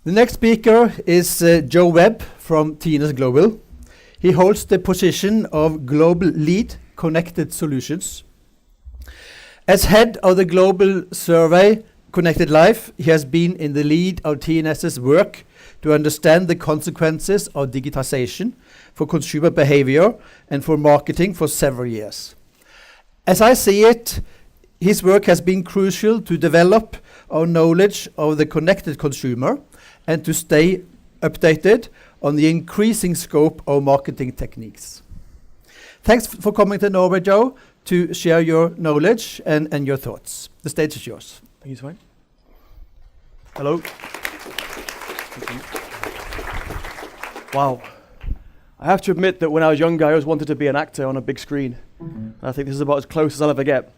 The next speaker is Joe Webb from TNS Global. He holds the position of Global Lead Connected Solutions. As head of the global survey Connected Life, he has been in the lead of TNS's work to understand the consequences of digitization for consumer behavior and for marketing for several years. As I see it, his work has been crucial to develop our knowledge of the connected consumer and to stay updated on the increasing scope of marketing techniques. Thanks for coming to Norway, Joe, to share your knowledge and your thoughts. The stage is yours. Thank you, Svein. Hello. Wow. I have to admit that when I was younger, I always wanted to be an actor on a big screen. I think this is about as close as I'll ever get.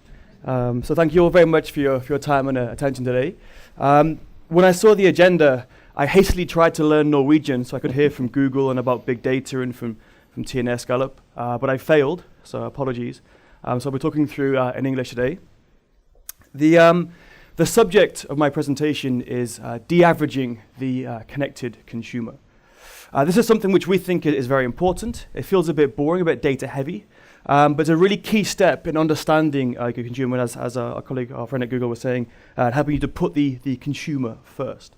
So thank you all very much for your time and attention today. When I saw the agenda, I hastily tried to learn Norwegian so I could hear from Google and about big data and from TNS Gallup, but I failed, so apologies. So I'll be talking through in English today. The subject of my presentation is de-averaging the connected consumer. This is something which we think is very important. It feels a bit boring, a bit data heavy, but it's a really key step in understanding your consumer, as our colleague, our friend at Google was saying, helping you to put the consumer first.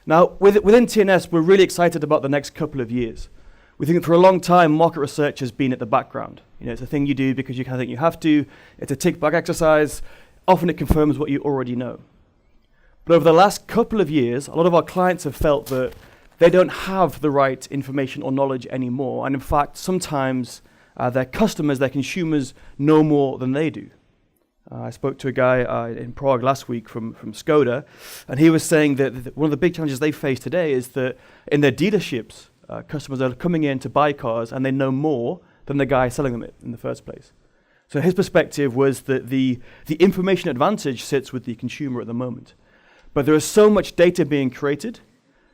Now, within TNS, we're really excited about the next couple of years. We think that for a long time, market research has been at the background. You know, it's a thing you do because you kind of think you have to. It's a tick-box exercise. Often it confirms what you already know. But over the last couple of years, a lot of our clients have felt that they don't have the right information or knowledge anymore. And in fact, sometimes their customers, their consumers, know more than they do. I spoke to a guy in Prague last week from Skoda, and he was saying that one of the big challenges they face today is that in their dealerships, customers are coming in to buy cars and they know more than the guy selling them it in the first place. So his perspective was that the information advantage sits with the consumer at the moment. But there is so much data being created,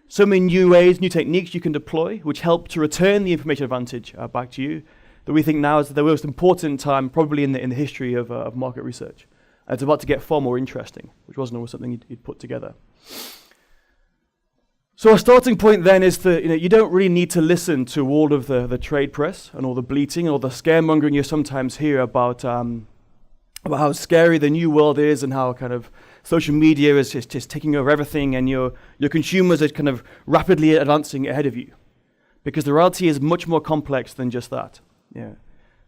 so many new ways, new techniques you can deploy, which help to return the information advantage back to you, that we think now is the most important time probably in the history of market research. And it's about to get far more interesting, which wasn't always something you'd put together. So our starting point then is that you don't really need to listen to all of the trade press and all the bleating or the scaremongering you sometimes hear about how scary the new world is and how kind of social media is just taking over everything and your consumers are kind of rapidly advancing ahead of you. Because the reality is much more complex than just that. Yeah.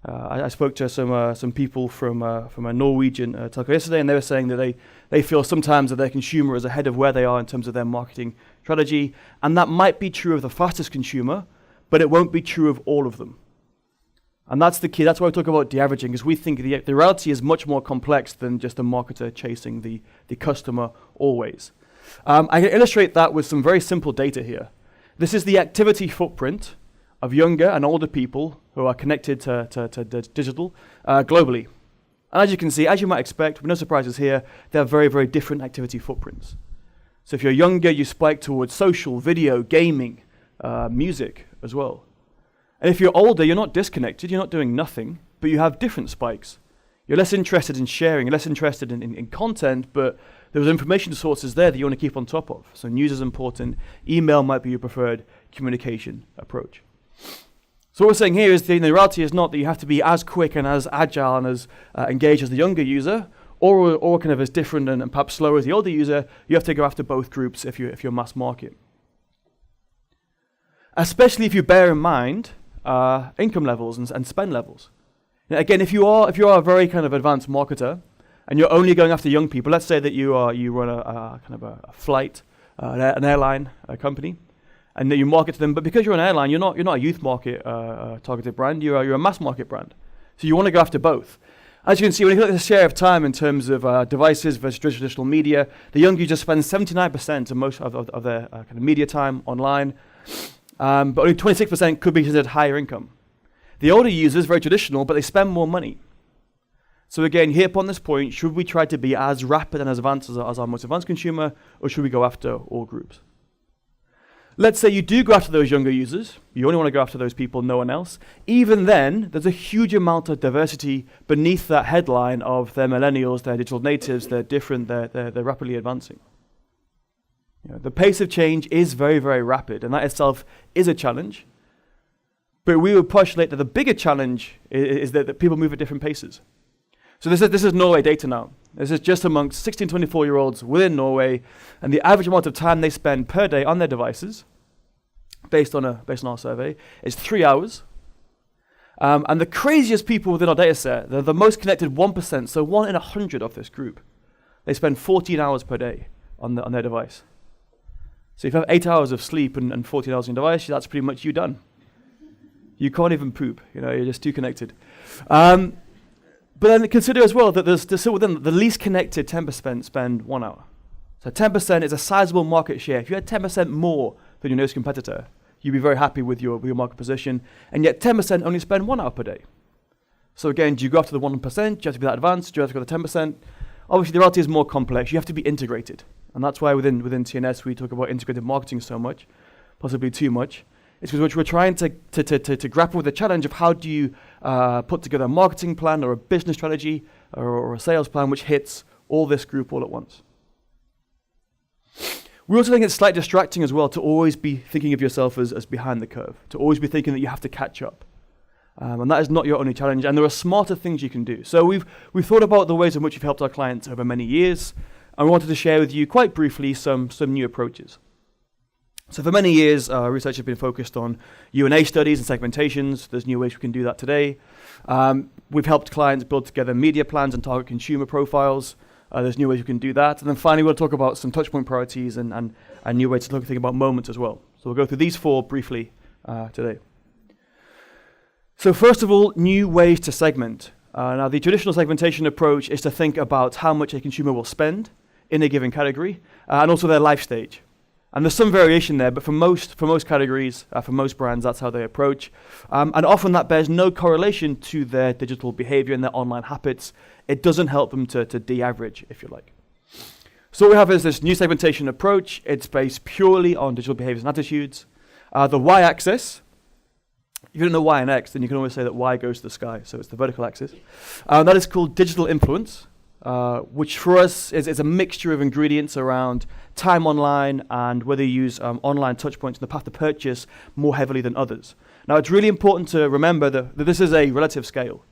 I spoke to some people from a Norwegian telco yesterday, and they were saying that they feel sometimes that their consumer is ahead of where they are in terms of their marketing strategy, and that might be true of the fastest consumer, but it won't be true of all of them. And that's the key. That's why we talk about de-averaging, because we think the reality is much more complex than just a marketer chasing the customer always. I can illustrate that with some very simple data here. This is the activity footprint of younger and older people who are connected to digital globally. And as you can see, as you might expect, with no surprises here, they have very, very different activity footprints. So if you're younger, you spike towards social, video, gaming, music as well. And if you're older, you're not disconnected, you're not doing nothing, but you have different spikes. You're less interested in sharing, you're less interested in content, but there's information sources there that you want to keep on top of. So news is important, email might be your preferred communication approach. So what we're saying here is the reality is not that you have to be as quick and as agile and as engaged as the younger user, or kind of as different and perhaps slower as the older user. You have to go after both groups if you're mass market. Especially if you bear in mind income levels and spend levels. Now, again, if you are a very kind of advanced marketer and you're only going after young people, let's say that you run a kind of a flight, an airline company, and that you market to them, but because you're an airline, you're not a youth market targeted brand, you're a mass market brand. So you want to go after both. As you can see, when you look at the share of time in terms of devices versus traditional media, the young user spends 79% of most of their kind of media time online, but only 26% could be considered higher income. The older users, very traditional, but they spend more money. So again, here upon this point, should we try to be as rapid and as advanced as our most advanced consumer, or should we go after all groups? Let's say you do go after those younger users, you only want to go after those people, no one else. Even then, there's a huge amount of diversity beneath that headline of they're millennials, they're digital natives, they're different, they're rapidly advancing. The pace of change is very, very rapid, and that itself is a challenge. But we would postulate that the bigger challenge is that people move at different paces. So this is Norway data now. This is just amongst 16 to 24-year-olds within Norway, and the average amount of time they spend per day on their devices, based on our survey, is 3 hours. And the craziest people within our data set, they're the most connected 1%, so 1 in 100 of this group, they spend 14 hours per day on their device. So if you have 8 hours of sleep and 14 hours on your device, that's pretty much you done. You can't even poop, you're just too connected. But then consider as well that there's still within the least connected 10% spend 1 hour. So 10% is a sizable market share. If you had 10% more than your nearest competitor, you'd be very happy with your market position. And yet 10% only spend 1 hour per day. So again, do you go after the 1%? Do you have to be that advanced? Do you have to go to 10%? Obviously, the reality is more complex. You have to be integrated. And that's why within TNS we talk about integrated marketing so much, possibly too much. It's because we're trying to grapple with the challenge of how do you put together a marketing plan or a business strategy or a sales plan which hits all this group all at once. We also think it's slightly distracting as well to always be thinking of yourself as behind the curve, to always be thinking that you have to catch up. And that is not your only challenge, and there are smarter things you can do. So we've thought about the ways in which we've helped our clients over many years, and we wanted to share with you quite briefly some new approaches. So for many years, research has been focused on U&A studies and segmentations. There's new ways we can do that today. We've helped clients build together media plans and target consumer profiles. There's new ways we can do that. And then finally, we'll talk about some touchpoint priorities and new ways to think about moments as well. So we'll go through these 4 briefly today. So first of all, new ways to segment. Now, the traditional segmentation approach is to think about how much a consumer will spend in a given category and also their life stage. And there's some variation there, but for most categories, for most brands, that's how they approach. And often that bears no correlation to their digital behavior and their online habits. It doesn't help them to de-average, if you like. So what we have is this new segmentation approach. It's based purely on digital behaviors and attitudes. The y-axis, if you don't know y and x, then you can always say that y goes to the sky, so it's the vertical axis. That is called digital influence. Which for us is a mixture of ingredients around time online and whether you use online touchpoints in the path to purchase more heavily than others. Now, it's really important to remember that this is a relative scale.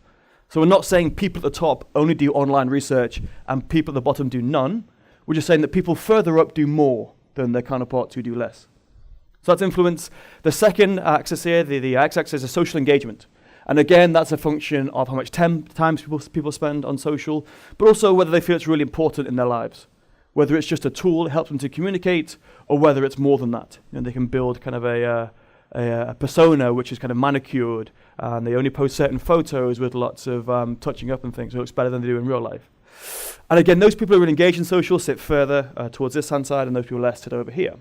So we're not saying people at the top only do online research and people at the bottom do none. We're just saying that people further up do more than their counterparts who do less. So that's influence. The second axis here, the x-axis, is social engagement. And again, that's a function of how much time people spend on social, but also whether they feel it's really important in their lives. Whether it's just a tool that helps them to communicate, or whether it's more than that. They can build kind of a persona which is kind of manicured, and they only post certain photos with lots of touching up and things, so it looks better than they do in real life. And again, those people who are really engaged in social sit further towards this hand side, and those people less sit over here.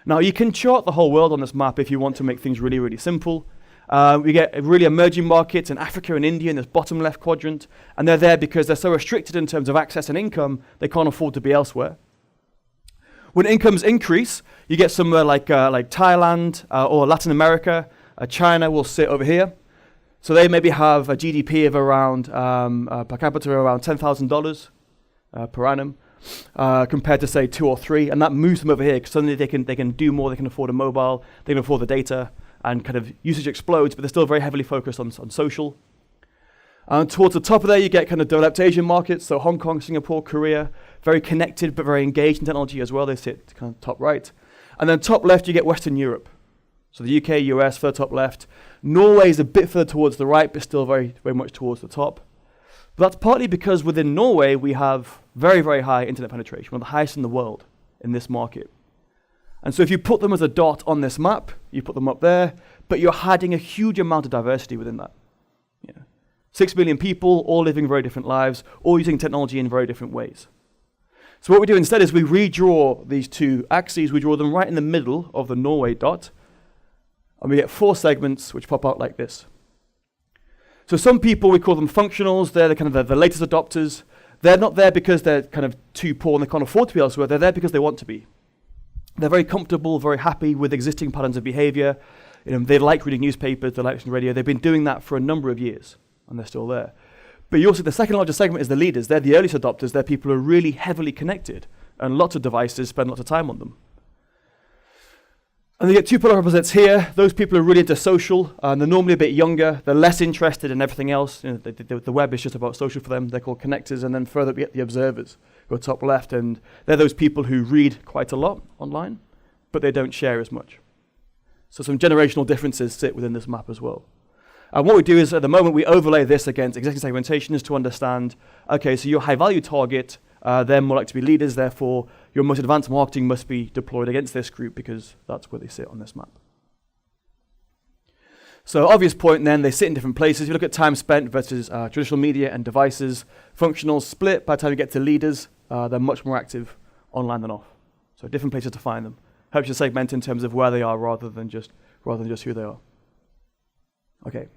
Now, you can chart the whole world on this map if you want to make things really, really simple. We get really emerging markets in Africa and India in this bottom left quadrant, and they're there because they're so restricted in terms of access and income, they can't afford to be elsewhere. When incomes increase, you get somewhere like Thailand or Latin America. China will sit over here. So they maybe have a GDP of around, per capita, around $10,000 per annum, compared to say 2 or 3, and that moves them over here because suddenly they can do more, they can afford a mobile, they can afford the data, and kind of usage explodes, but they're still very heavily focused on social. And towards the top of there, you get kind of developed Asian markets, so Hong Kong, Singapore, Korea, very connected but very engaged in technology as well. They sit kind of top right. And then top left, you get Western Europe. So the UK, US, further top left. Norway is a bit further towards the right, but still very, very much towards the top. But that's partly because within Norway, we have very, very high internet penetration, one of the highest in the world in this market. And so if you put them as a dot on this map, you put them up there, but you're hiding a huge amount of diversity within that. 6 million people, all living very different lives, all using technology in very different ways. So what we do instead is we redraw these 2 axes, we draw them right in the middle of the Norway dot, and we get 4 segments which pop out like this. So some people, we call them functionals, they're the kind of the latest adopters. They're not there because they're kind of too poor and they can't afford to be elsewhere, they're there because they want to be. They're very comfortable, very happy with existing patterns of behavior. They like reading newspapers, they like listening to radio. They've been doing that for a number of years, and they're still there. But you also, the second largest segment is the leaders. They're the earliest adopters. They're people who are really heavily connected, and lots of devices spend lots of time on them. And they get two polar opposites here. Those people are really into social, and they're normally a bit younger. They're less interested in everything else. You know, the web is just about social for them. They're called connectors. And then further we get the observers, who are top left. And they're those people who read quite a lot online, but they don't share as much. So some generational differences sit within this map as well. And what we do is, at the moment, we overlay this against executive segmentation to understand, okay, so your high-value target, they're more likely to be leaders, therefore your most advanced marketing must be deployed against this group because that's where they sit on this map. So obvious point then, they sit in different places. If you look at time spent versus traditional media and devices, functional split, by the time you get to leaders, they're much more active online than off. So different places to find them. Helps you segment in terms of where they are rather than just who they are. Okay.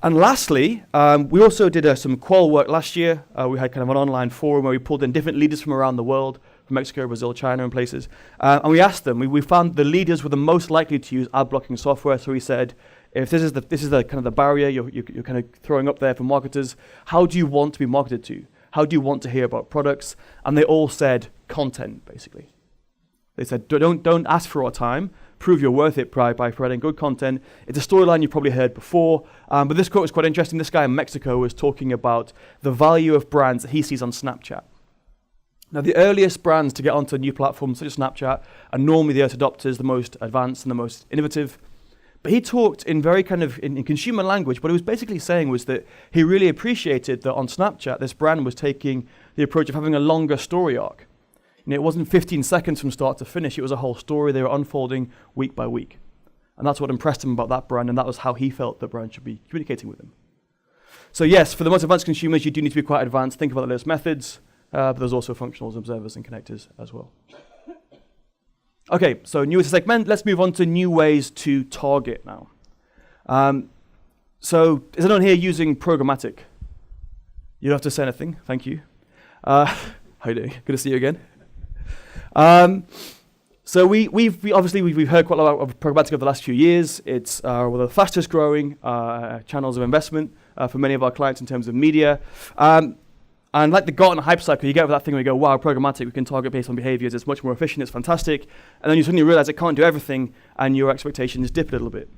And lastly, we also did some qual work last year. We had kind of an online forum where we pulled in different leaders from around the world, from Mexico, Brazil, China, and places. And we asked them. We found the leaders were the most likely to use ad blocking software. So we said, if this is the kind of the barrier you're kind of throwing up there for marketers, how do you want to be marketed to? How do you want to hear about products? And they all said content, basically. They said, don't ask for our time. Prove you're worth it by providing good content. It's a storyline you've probably heard before, but this quote was quite interesting. This guy in Mexico was talking about the value of brands that he sees on Snapchat. Now, the earliest brands to get onto new platforms such as Snapchat are normally the early adopters, the most advanced and the most innovative. But he talked in very kind of in consumer language. What he was basically saying was that he really appreciated that on Snapchat, this brand was taking the approach of having a longer story arc. You know, it wasn't 15 seconds from start to finish. It was a whole story. They were unfolding week by week. And that's what impressed him about that brand, and that was how he felt the brand should be communicating with him. So yes, for the most advanced consumers, you do need to be quite advanced. Think about the latest methods, but there's also functionals, observers, and connectors as well. Okay, so new ways to segment. Let's move on to new ways to target now. So is anyone here using programmatic? You don't have to say anything. Thank you. How are you doing? Good to see you again. So we've heard quite a lot of programmatic over the last few years. It's one of the fastest growing channels of investment for many of our clients in terms of media. And like the Gartner hype cycle, you get over that thing where you go, wow, programmatic, we can target based on behaviors, it's much more efficient, it's fantastic. And then you suddenly realize it can't do everything, and your expectations dip a little bit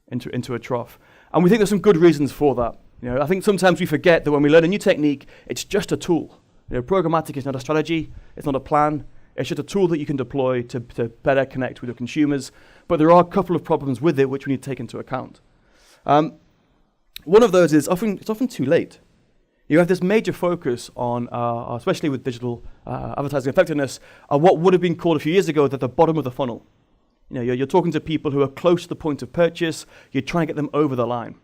into a trough. And we think there's some good reasons for that. You know, I think sometimes we forget that when we learn a new technique, it's just a tool. You know, programmatic is not a strategy, it's not a plan. It's just a tool that you can deploy to better connect with your consumers. But there are a couple of problems with it which we need to take into account. One of those is it's often too late. You have this major focus on, especially with digital advertising effectiveness, what would have been called a few years ago at the bottom of the funnel. You know, you're talking to people who are close to the point of purchase. You're trying to get them over the line.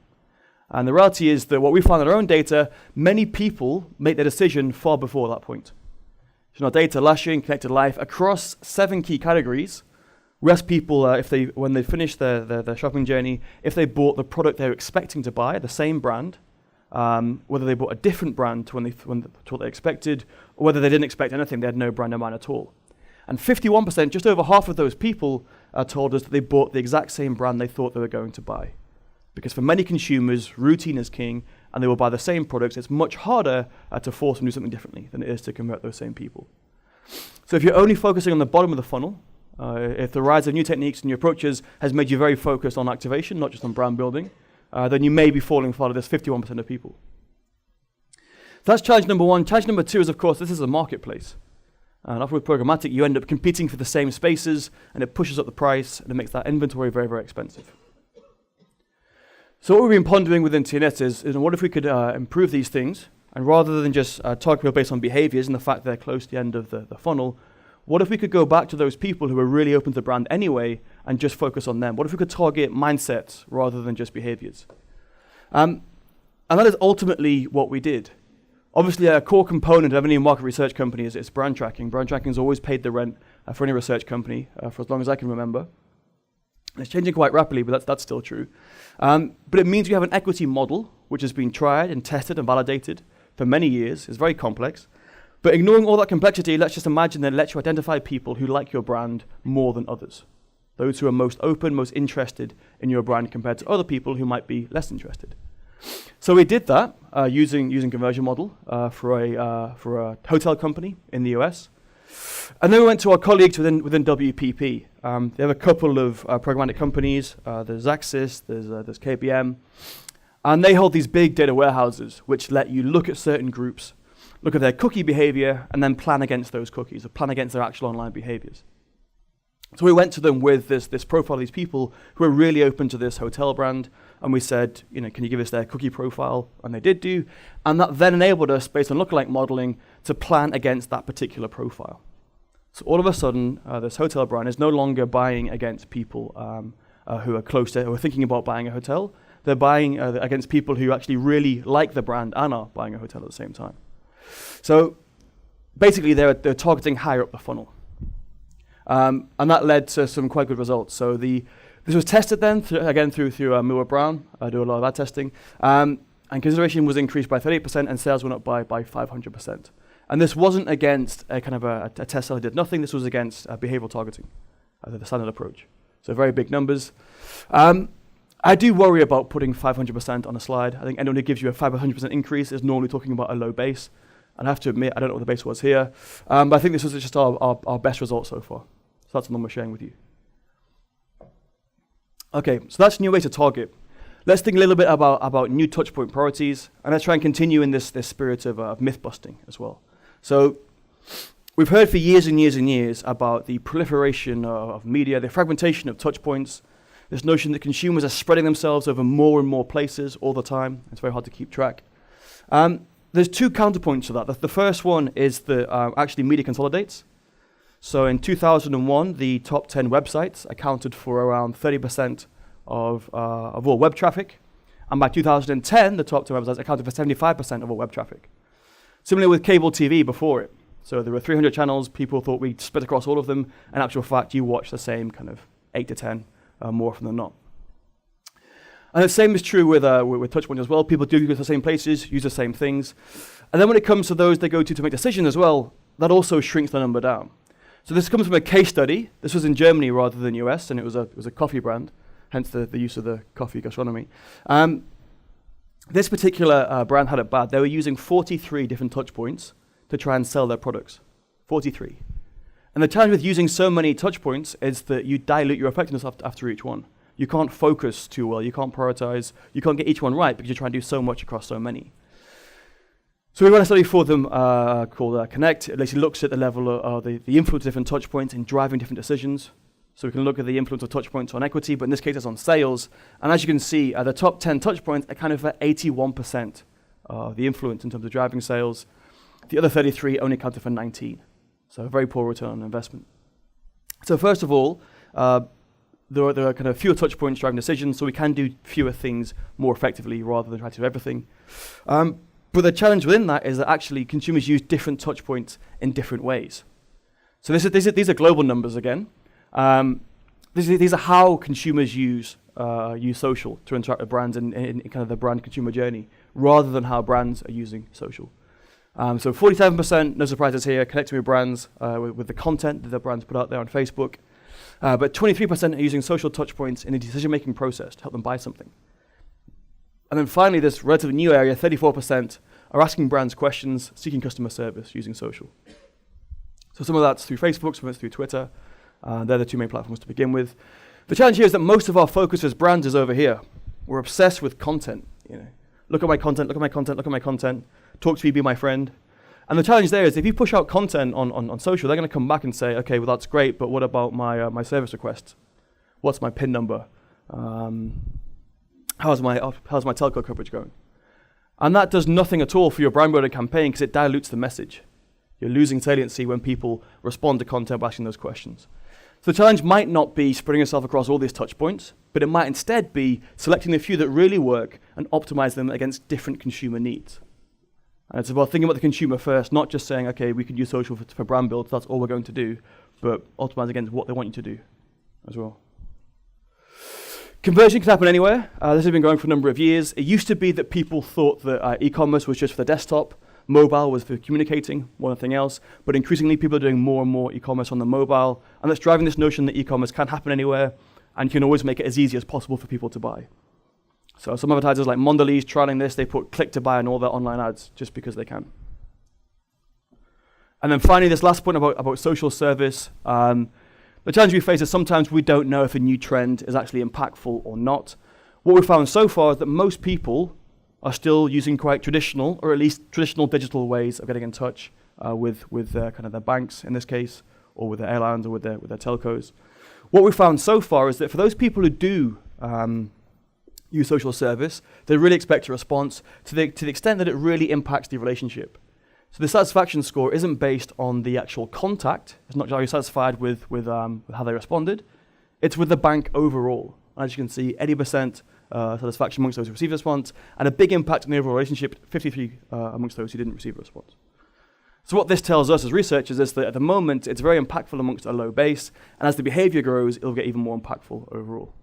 And the reality is that what we found in our own data, many people make their decision far before that point. So in our data last year in Connected Life, across 7 key categories, we asked people when they finished their shopping journey, if they bought the product they were expecting to buy, the same brand, whether they bought a different brand to what they expected, or whether they didn't expect anything, they had no brand in mind at all. And 51%, just over half of those people, told us that they bought the exact same brand they thought they were going to buy. Because for many consumers, routine is king, and they will buy the same products. It's much harder to force them to do something differently than it is to convert those same people. So if you're only focusing on the bottom of the funnel, if the rise of new techniques and new approaches has made you very focused on activation, not just on brand building, then you may be falling foul of this 51% of people. So that's challenge number one. Challenge number two is, of course, this is a marketplace. And often with programmatic, you end up competing for the same spaces, and it pushes up the price, and it makes that inventory very, very expensive. So what we've been pondering within TNS is what if we could improve these things, and rather than just target people based on behaviors and the fact they're close to the end of the funnel, what if we could go back to those people who are really open to the brand anyway and just focus on them? What if we could target mindsets rather than just behaviors? And that is ultimately what we did. Obviously, a core component of any market research company is brand tracking. Brand tracking has always paid the rent for any research company for as long as I can remember. It's changing quite rapidly, but that's still true. But it means we have an equity model, which has been tried and tested and validated for many years. It's very complex. But ignoring all that complexity, let's just imagine that it lets you identify people who like your brand more than others. Those who are most open, most interested in your brand compared to other people who might be less interested. So we did that using conversion model for a hotel company in the US. And then we went to our colleagues within WPP. They have a couple of programmatic companies. There's Axis, there's KPM, and they hold these big data warehouses which let you look at certain groups, look at their cookie behavior, and then plan against those cookies, or plan against their actual online behaviors. So we went to them with this profile of these people who are really open to this hotel brand, and we said, can you give us their cookie profile? And they did do, and that then enabled us, based on lookalike modeling, to plan against that particular profile. So all of a sudden, this hotel brand is no longer buying against people who are who are thinking about buying a hotel. They're buying against people who actually really like the brand and are buying a hotel at the same time. So basically, they're targeting higher up the funnel. And that led to some quite good results. So this was tested then, through Moore Brown. I do a lot of ad testing. And consideration was increased by 38%, and sales went up by 500%. And this wasn't against a test that did nothing. This was against behavioral targeting, the standard approach. So very big numbers. I do worry about putting 500% on a slide. I think anyone who gives you a 500% increase is normally talking about a low base. And I have to admit, I don't know what the base was here. But I think this was just our best result so far. So that's the number we're sharing with you. Okay, so that's a new way to target. Let's think a little bit about new touchpoint priorities. And let's try and continue in this spirit of myth busting as well. So we've heard for years and years and years about the proliferation of media, the fragmentation of touchpoints, this notion that consumers are spreading themselves over more and more places all the time. It's very hard to keep track. There's two counterpoints to that. The first one is that actually media consolidates. So in 2001, the top 10 websites accounted for around 30% of all web traffic. And by 2010, the top 10 websites accounted for 75% of all web traffic. Similarly with cable TV before it. So there were 300 channels. People thought we'd split across all of them. In actual fact, you watch the same kind of 8 to 10 more often than not. And the same is true with touchpoints as well. People do go to the same places, use the same things. And then when it comes to those they go to make decisions as well, that also shrinks the number down. So this comes from a case study. This was in Germany rather than US, and it was a coffee brand, hence the use of the coffee gastronomy. This particular brand had it bad. They were using 43 different touch points to try and sell their products. 43. And the challenge with using so many touch points is that you dilute your effectiveness after each one. You can't focus too well. You can't prioritize. You can't get each one right because you're trying to do so much across so many. So we run a study for them called Connect. It basically looks at the level of the influence of different touch points in driving different decisions. So we can look at the influence of touch points on equity, but in this case it's on sales. And as you can see, the top 10 touch points account for 81% of the influence in terms of driving sales. The other 33 only accounted for 19. So a very poor return on investment. So first of all, there are kind of fewer touch points driving decisions, so we can do fewer things more effectively rather than try to do everything. But the challenge within that is that actually consumers use different touch points in different ways. So these are global numbers again. These are how consumers use social to interact with brands in kind of the brand consumer journey, rather than how brands are using social. So 47%, no surprises here, connecting with brands with the content that the brands put out there on Facebook. But 23% are using social touchpoints in the decision-making process to help them buy something. And then finally, this relatively new area, 34% are asking brands questions, seeking customer service using social. So some of that's through Facebook, some of it's through Twitter. They're the two main platforms to begin with. The challenge here is that most of our focus as brands is over here. We're obsessed with content. Look at my content, look at my content, look at my content. Talk to me, be my friend. And the challenge there is if you push out content on social, they're going to come back and say, okay, well, that's great, but what about my service request? What's my PIN number? How's my telco coverage going? And that does nothing at all for your brand building campaign because it dilutes the message. You're losing saliency when people respond to content by asking those questions. So the challenge might not be spreading yourself across all these touch points, but it might instead be selecting the few that really work and optimize them against different consumer needs. And it's about thinking about the consumer first, not just saying, okay, we can use social for brand build, so that's all we're going to do, but optimize against what they want you to do as well. Conversion can happen anywhere. This has been going for a number of years. It used to be that people thought that e-commerce was just for the desktop, mobile was for communicating, one thing else, but increasingly people are doing more and more e-commerce on the mobile, and that's driving this notion that e-commerce can happen anywhere, and you can always make it as easy as possible for people to buy. So some advertisers like Mondelez trialing this, they put click to buy on all their online ads just because they can. And then finally, this last point about social service. The challenge we face is sometimes we don't know if a new trend is actually impactful or not. What we've found so far is that most people are still using quite traditional, or at least traditional digital ways of getting in touch with kind of their banks in this case, or with their airlines, or with their telcos. What we've found so far is that for those people who do use social service, they really expect a response to the extent that it really impacts the relationship. So the satisfaction score isn't based on the actual contact. It's not just are you satisfied with how they responded. It's with the bank overall. As you can see, 80% satisfaction amongst those who received a response, and a big impact on the overall relationship, 53 amongst those who didn't receive a response. So what this tells us as researchers is that at the moment, it's very impactful amongst a low base, and as the behavior grows, it'll get even more impactful overall.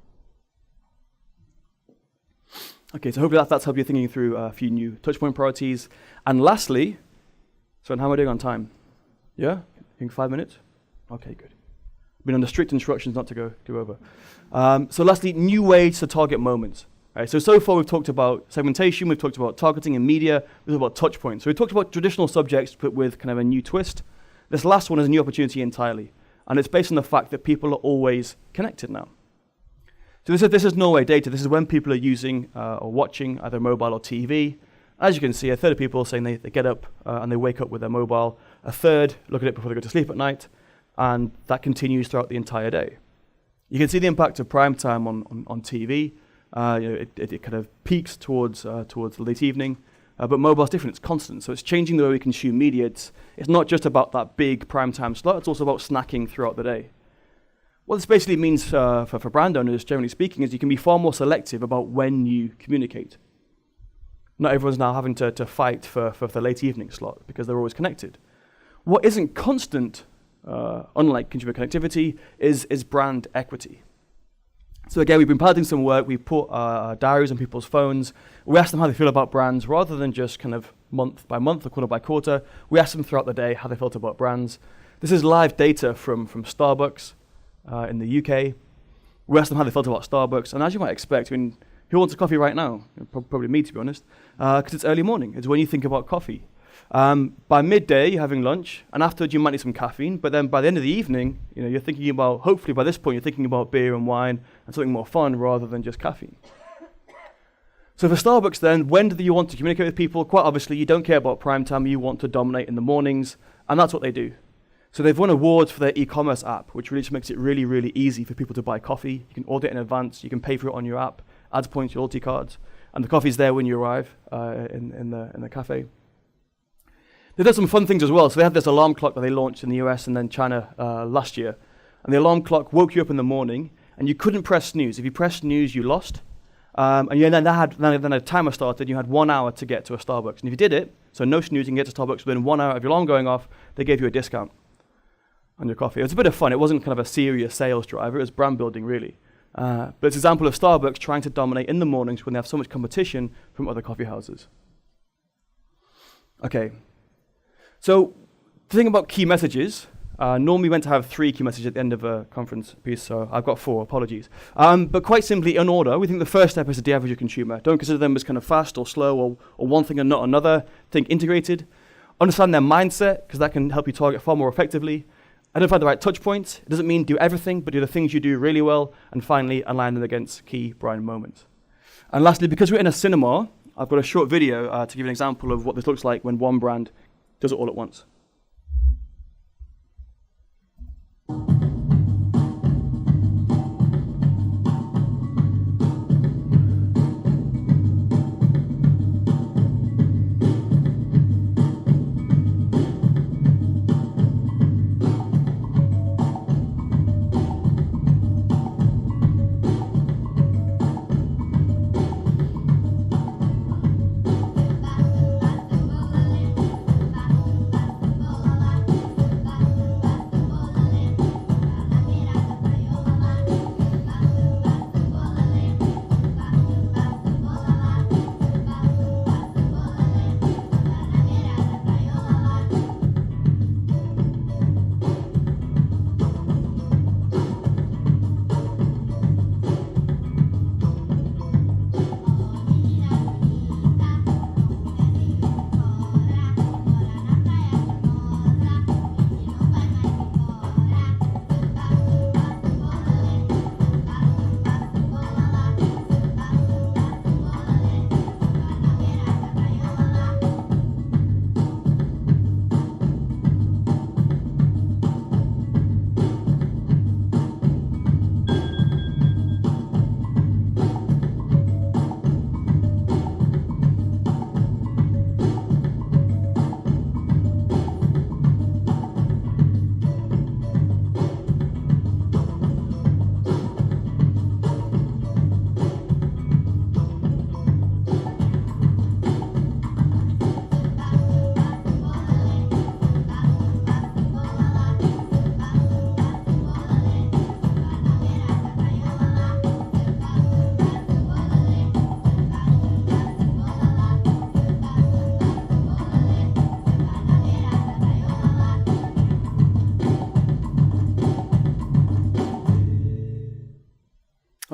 Okay, so hopefully that's helped you thinking through a few new touchpoint priorities. And lastly, so how am I doing on time? Yeah? I think 5 minutes? Okay, good. I've been under strict instructions not to go over. So lastly, new ways to target moments. Right, so far we've talked about segmentation, we've talked about targeting in media, we've talked about touch points. So we've talked about traditional subjects but with kind of a new twist. This last one is a new opportunity entirely. And it's based on the fact that people are always connected now. So this is Norway data. This is when people are using or watching either mobile or TV. As you can see, a third of people saying they get up and they wake up with their mobile. A third look at it before they go to sleep at night. And that continues throughout the entire day. You can see the impact of prime time on TV. It kind of peaks towards the late evening. But mobile's different. It's constant. So it's changing the way we consume media. It's not just about that big prime time slot. It's also about snacking throughout the day. What this basically means for brand owners, generally speaking, is you can be far more selective about when you communicate. Not everyone's now having to fight for the late evening slot because they're always connected. What isn't constant, unlike consumer connectivity, is brand equity. So again, we've been piloting some work. We put diaries on people's phones. We ask them how they feel about brands rather than just kind of month by month or quarter by quarter. We ask them throughout the day how they felt about brands. This is live data from Starbucks in the UK. We asked them how they felt about Starbucks. And as you might expect, I mean, who wants a coffee right now? Probably me, to be honest, because it's early morning. It's when you think about coffee. By midday, you're having lunch, and afterwards you might need some caffeine, but then by the end of the evening, you're thinking about, hopefully by this point, you're thinking about beer and wine and something more fun rather than just caffeine. So for Starbucks then, when do you want to communicate with people? Quite obviously, you don't care about prime time, you want to dominate in the mornings, and that's what they do. So they've won awards for their e-commerce app, which really just makes it really, really easy for people to buy coffee. You can order it in advance, you can pay for it on your app, adds points to your loyalty cards, and the coffee's there when you arrive in the cafe. They've done some fun things as well. So they had this alarm clock that they launched in the US and then China last year. And the alarm clock woke you up in the morning, and you couldn't press snooze. If you pressed snooze, you lost. And then a timer started. You had 1 hour to get to a Starbucks. And if you did it, so no snoozing, get to Starbucks within 1 hour of your alarm going off, they gave you a discount on your coffee. It was a bit of fun. It wasn't kind of a serious sales driver. It was brand building, really. But it's an example of Starbucks trying to dominate in the mornings when they have so much competition from other coffee houses. Okay. So the thing about key messages, normally meant to have 3 key messages at the end of a conference piece, so I've got 4, apologies. But quite simply, in order, we think the first step is to de-average your consumer. Don't consider them as kind of fast or slow or one thing and not another. Think integrated. Understand their mindset, because that can help you target far more effectively. Identify the right touch points. It doesn't mean do everything, but do the things you do really well. And finally, align them against key brand moments. And lastly, because we're in a cinema, I've got a short video to give you an example of what this looks like when one brand does it all at once.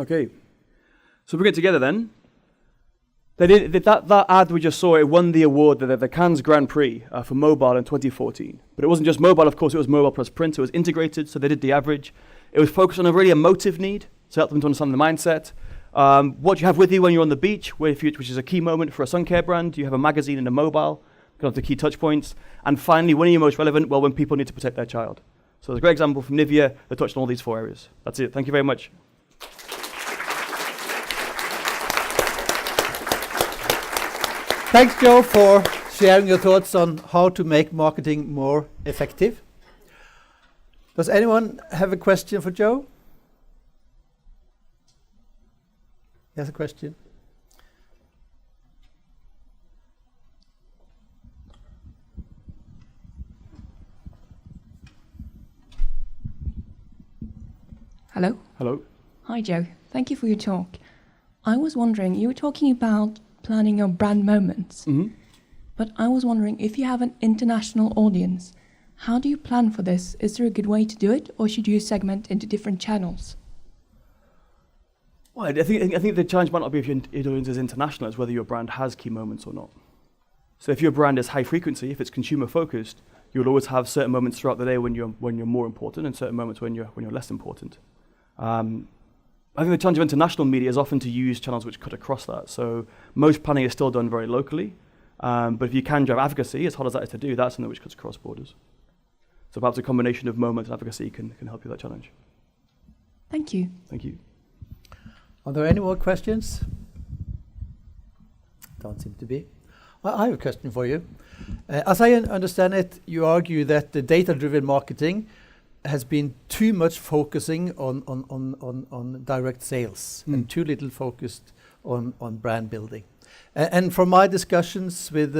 Okay. So bring it together then. That ad we just saw, it won the award, the Cannes Grand Prix for mobile in 2014. But it wasn't just mobile, of course, it was mobile plus print. It was integrated, so they did the average. It was focused on a really emotive need, to help them to understand the mindset. What you have with you when you're on the beach, which is a key moment for a sun care brand. You have a magazine and a mobile, kind of the key touch points. And finally, when are you most relevant? Well, when people need to protect their child. So there's a great example from Nivea that touched on all these 4 areas. That's it. Thank you very much. Thanks, Joe, for sharing your thoughts on how to make marketing more effective. Does anyone have a question for Joe? Yes, a question. Hello. Hello. Hi, Joe. Thank you for your talk. I was wondering, you were talking about planning your brand moments, but I was wondering if you have an international audience, how do you plan for this? Is there a good way to do it, or should you segment into different channels? Well, I think the challenge might not be if your audience is international, it's whether your brand has key moments or not. So if your brand is high frequency, if it's consumer focused, you'll always have certain moments throughout the day when you're more important and certain moments when you're less important. I think the challenge of international media is often to use channels which cut across that. So most planning is still done very locally, but if you can drive advocacy, as hard as that is to do, that's something which cuts across borders. So perhaps a combination of moment and advocacy can help you with that challenge. Thank you. Thank you. Are there any more questions? Don't seem to be. Well, I have a question for you. As I understand it, you argue that the data-driven marketing has been too much focusing on direct sales and too little focused on brand building. And from my discussions with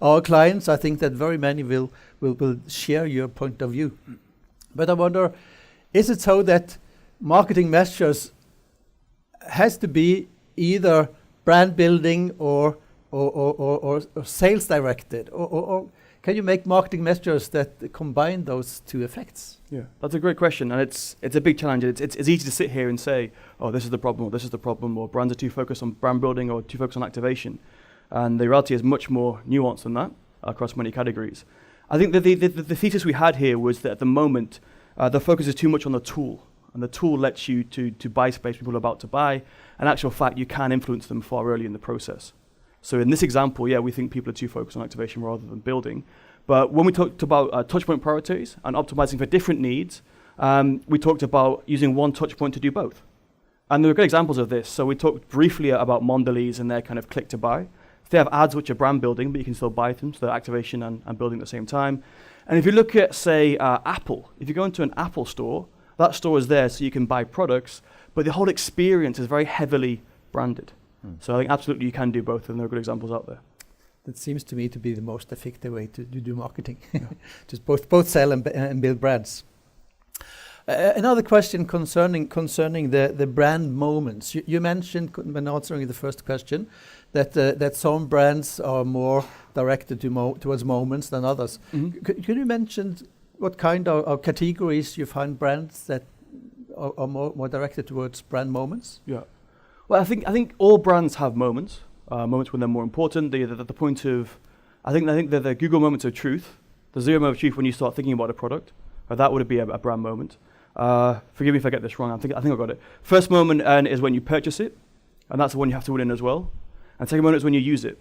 our clients, I think that very many will share your point of view. But I wonder, is it so that marketing measures has to be either brand building or sales directed, or can you make marketing measures that combine those two effects? Yeah, that's a great question, and it's a big challenge. It's easy to sit here and say, oh, this is the problem, or this is the problem, or brands are too focused on brand building or too focused on activation. And the reality is much more nuanced than that across many categories. I think that the thesis we had here was that at the moment, the focus is too much on the tool, and the tool lets you to buy space people are about to buy. In actual fact, you can influence them far early in the process. So in this example, yeah, we think people are too focused on activation rather than building. But when we talked about touchpoint priorities and optimizing for different needs, we talked about using one touchpoint to do both. And there are good examples of this. So we talked briefly about Mondelez and their kind of click to buy. They have ads which are brand building, but you can still buy them, so they're activation and building at the same time. And if you look at, say, Apple, if you go into an Apple store, that store is there so you can buy products, but the whole experience is very heavily branded. So I think absolutely you can do both, and there are good examples out there. That seems to me to be the most effective way to do marketing. Just both sell and build brands. Another question concerning the brand moments. You mentioned when answering the first question that some brands are more directed towards moments than others. Could you mention what kind of categories you find brands that are more directed towards brand moments? Yeah. Well, I think all brands have moments. Moments when they're more important. The point of, I think the Google moments of truth, the 0 moment of truth when you start thinking about a product, that would be a brand moment. Forgive me if I get this wrong. I think I got it. First moment is when you purchase it, and that's the one you have to win in as well. And second moment is when you use it.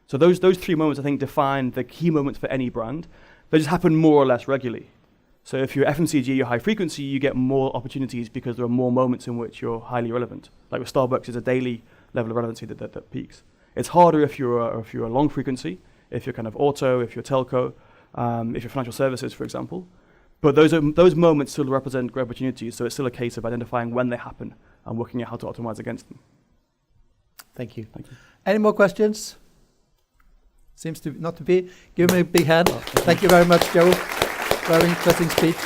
So those 3 moments I think define the key moments for any brand. They just happen more or less regularly. So if you're FMCG, you're high frequency, you get more opportunities because there are more moments in which you're highly relevant. Like with Starbucks, it's a daily level of relevancy that peaks. It's harder if you're a long frequency, if you're kind of auto, if you're telco, if you're financial services, for example. But those moments still represent great opportunities, so it's still a case of identifying when they happen and working out how to optimize against them. Thank you. Thank you. Any more questions? Seems to not to be. Give me a big hand. Thank you very much, Joe. Very interesting speech.